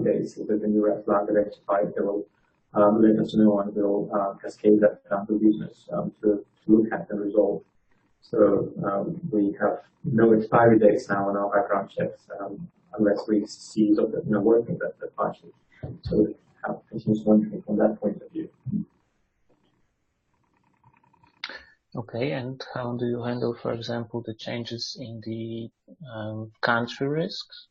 days. If there's a new red flag identified, they will let us know and we'll cascade that down to business to look at and resolve. So we have no expiry dates now on our background checks unless we see that working that partially. So we have continuous monitoring from that point of view. Okay, and how do you handle, for example, the changes in the country risks?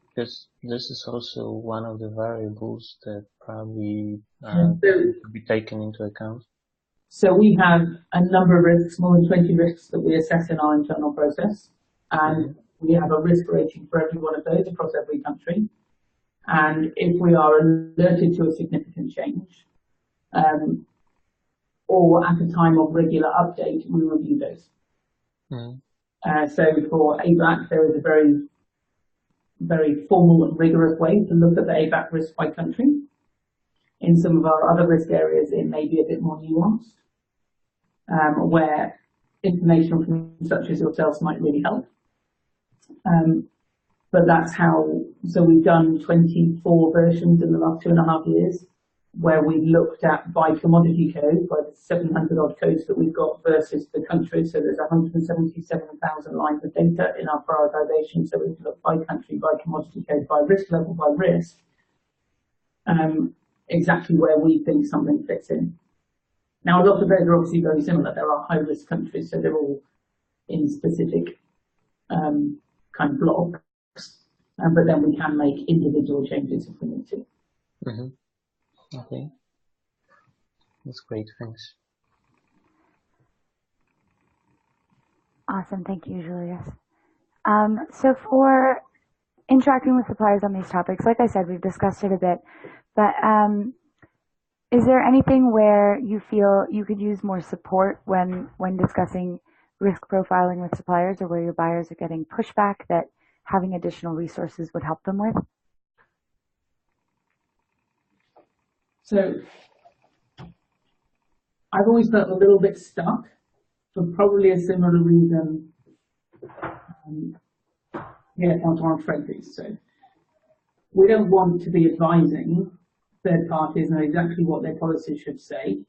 Because this is also one of the variables that probably should be taken into account. So we have a number of risks, more than 20 risks that we assess in our internal process. And we have a risk rating for every one of those across every country. And if we are alerted to a significant change, or at a time of regular update, we review those. So for ABAC, there is a very, very formal and rigorous way to look at the ABAC risk by country. In some of our other risk areas, it may be a bit more nuanced, where information from such as yourselves might really help. But that's how, so we've done 24 versions in the last 2.5 years, where we've looked at by commodity code, by the 700 odd codes that we've got versus the country. So there's 177,000 lines of data in our prioritization. So we've looked by country, by commodity code, by risk level, by risk, exactly where we think something fits in. Now, a lot of those are obviously very similar. There are high-risk countries, so they're all in specific kind of blocks. But then we can make individual changes if we need to. Okay. That's great, thanks. Awesome, thank you, Julius. So for interacting with suppliers on these topics, like I said, we've discussed it a bit, but is there anything where you feel you could use more support when discussing risk profiling with suppliers, or where your buyers are getting pushback that having additional resources would help them with? So I've always felt a little bit stuck for probably a similar reason. Antoine Frederick's. So we don't want to be advising third parties on exactly what their policies should say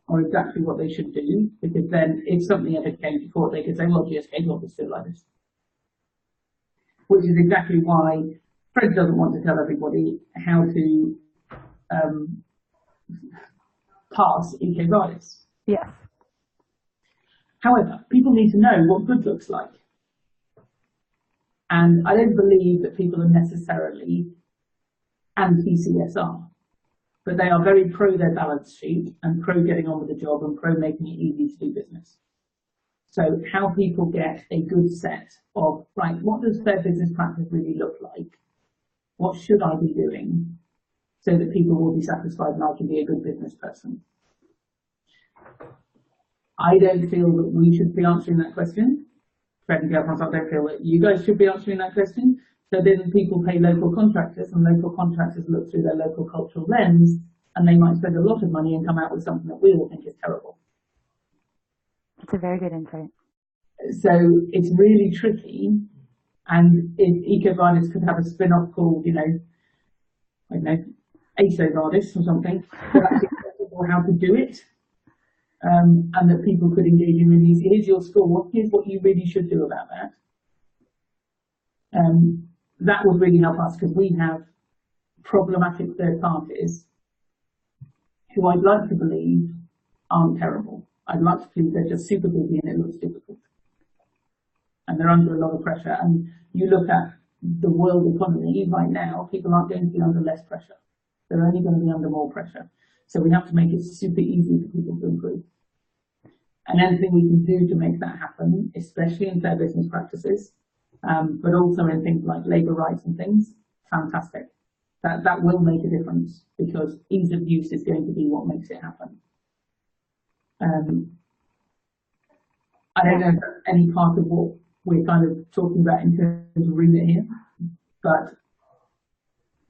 or exactly what they should do, because then if something ever came to court, they could say, well, GSK law is still like this. Which is exactly why Fred doesn't want to tell everybody how to pass EcoVadis. Yes. However, people need to know what good looks like. And I don't believe that people are necessarily anti-CSR, but they are very pro their balance sheet and pro getting on with the job and pro making it easy to do business. So how people get a good set of, right, what does fair business practice really look like? What should I be doing so that people will be satisfied and I can be a good business person? I don't feel that we should be answering that question. Fred and Gail, I don't feel that you guys should be answering that question. So then people pay local contractors, and local contractors look through their local cultural lens, and they might spend a lot of money and come out with something that we all think is terrible. That's a very good insight. So it's really tricky. And if EcoVadis could have a spin-off called, I don't know, ASOVadis or something, that actually tell people how to do it, and that people could engage in these. Here's your score. Here's what you really should do about that. That would really help us, because we have problematic third parties who I'd like to believe aren't terrible. I'd like to believe they're just super busy and it looks difficult. And they're under a lot of pressure. And you look at the world economy right now, people aren't going to be under less pressure. They're only going to be under more pressure. So we have to make it super easy for people to improve. And anything we can do to make that happen, especially in fair business practices, but also in things like labour rights and things, fantastic. That will make a difference, because ease of use is going to be what makes it happen. I don't know if that's any part of what we're kind of talking about in terms of remit here, but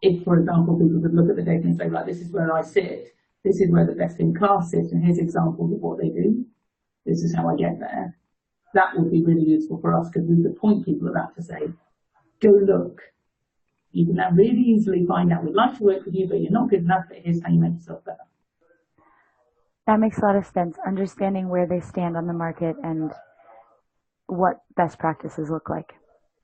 if, for example, people could look at the data and say, right, this is where I sit, this is where the best in class sits, and here's examples of what they do, this is how I get there, that would be really useful for us, because we could point people at that to say, go look. You can now really easily find out, we'd like to work with you, but you're not good enough, but here's how you make yourself better. That makes a lot of sense. Understanding where they stand on the market and what best practices look like.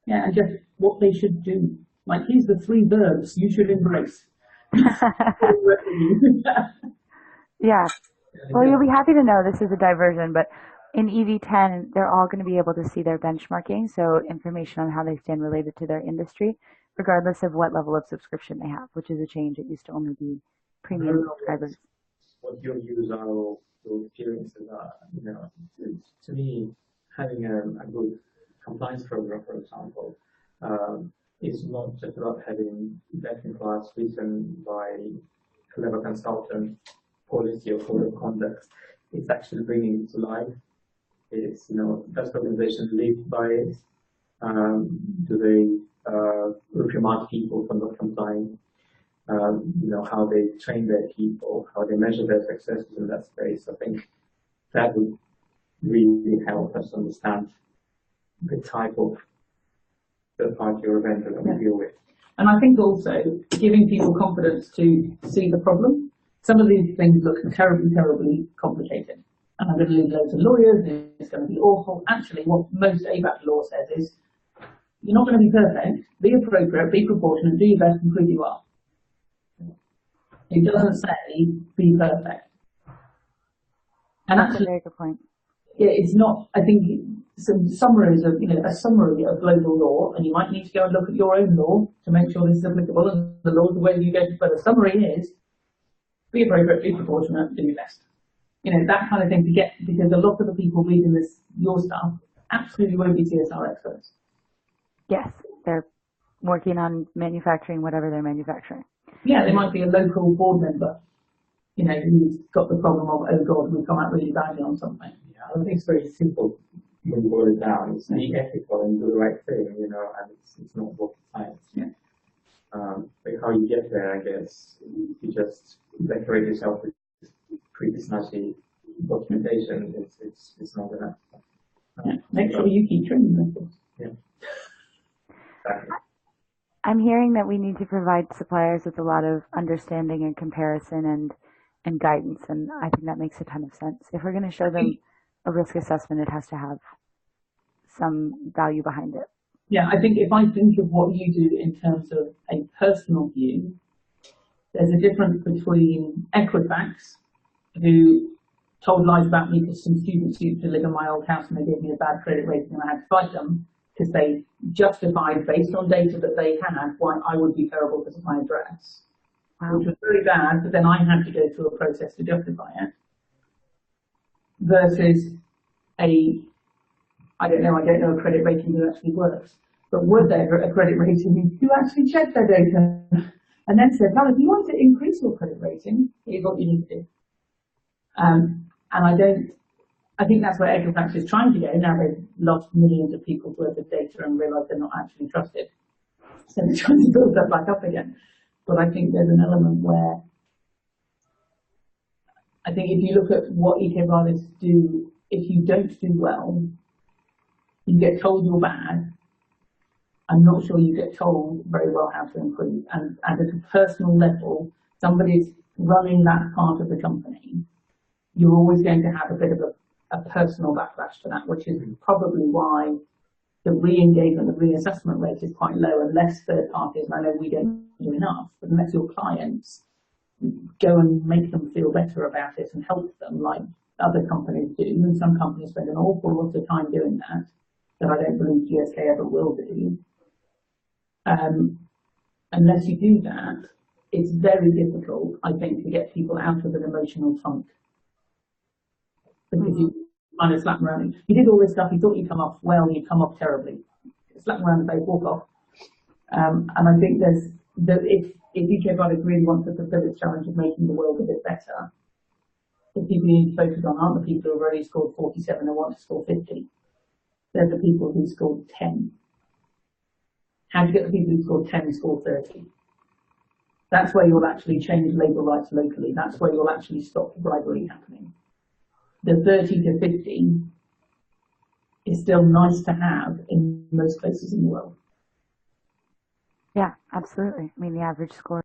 Yeah, and just what they should do. Like, here's the 3 verbs you should embrace. Yeah. Well, you'll be happy to know this is a diversion, but in EV10, they're all going to be able to see their benchmarking, so information on how they stand related to their industry, regardless of what level of subscription they have, which is a change. It used to only be premium subscribers. What your views are or your experiences are, to me, having a good compliance program, for example, is not just about having best-in-class written by clever consultant policy or code of conduct. It's actually bringing it to life. It's, does the organization live by it? Do they reprimand people for not complying? How they train their people, how they measure their successes in that space. I think that would really help us understand the type of third-party or vendor that we deal with. And I think also giving people confidence to see the problem. Some of these things look terribly, terribly complicated. And I'm going to leave loads of lawyers, and it's going to be awful. Actually, what most ABAP law says is, you're not going to be perfect, be appropriate, be proportionate, do your best, and prove you are. It doesn't say, be perfect. And That's actually, a very good point. yeah, it's not, I think, some summaries of, a summary of global law, and you might need to go and look at your own law to make sure this is applicable, and the law, the way you go, but the summary is, be appropriate, be proportionate, do your best. That kind of thing to get, because a lot of the people reading your stuff, absolutely won't be CSR experts. Yes, they're working on manufacturing whatever they're manufacturing. Yeah, they might be a local board member, who's got the problem of, oh God, we've come out really badly on something. Yeah, I think it's very simple when you boil it down. It's be ethical and do the right thing, and it's not rocket science. Yeah. But how you get there, I guess, you just decorate yourself with pretty snazzy documentation. It's not enough. Yeah. Make sure you keep training them, of course. Yeah. Exactly. I'm hearing that we need to provide suppliers with a lot of understanding and comparison and guidance, and I think that makes a ton of sense. If we're going to show them a risk assessment, it has to have some value behind it. Yeah, I think if I think of what you do in terms of a personal view, there's a difference between Equifax, who told lies about me because some students used to live in my old house and they gave me a bad credit rating and I had to fight them because they justified, based on data that they had, why I would be terrible because of my address. Wow. Which was very bad, but then I had to go through a process to justify it. Versus I don't know a credit rating that actually works. But were there a credit rating who actually checked their data and then said, well, if you want to increase your credit rating, here's what you need to do. And I think that's where Equifax is trying to go. Now they've lost millions of people's worth of data and realised they're not actually trusted. So they're trying to build that back up again. But I think there's an element where I think if you look at what eco-varnists do, if you don't do well, you get told you're bad. I'm not sure you get told very well how to improve. And at a personal level, somebody's running that part of the company, you're always going to have a bit of a personal backlash to that, which is probably why the re-engagement, the reassessment rate is quite low unless third parties, and I know we don't do enough, but unless your clients go and make them feel better about it and help them like other companies do, and some companies spend an awful lot of time doing that I don't believe GSK ever will do. Unless you do that, it's very difficult, I think, to get people out of an emotional funk. Because you kind of slap them around. You did all this stuff, you thought you'd come off well, you come off terribly. Slap them around the face, walk off. And I think if eco-varnists really want to fulfill its challenge of making the world a bit better, the people you need to focus on aren't the people who have already scored 47 and want to score 50. They're the people who scored 10. How do you get the people who scored 10 score 30? That's where you'll actually change labour rights locally. That's where you'll actually stop bribery happening. The 30 to 50 is still nice to have in most places in the world. Yeah, absolutely. I mean, the average score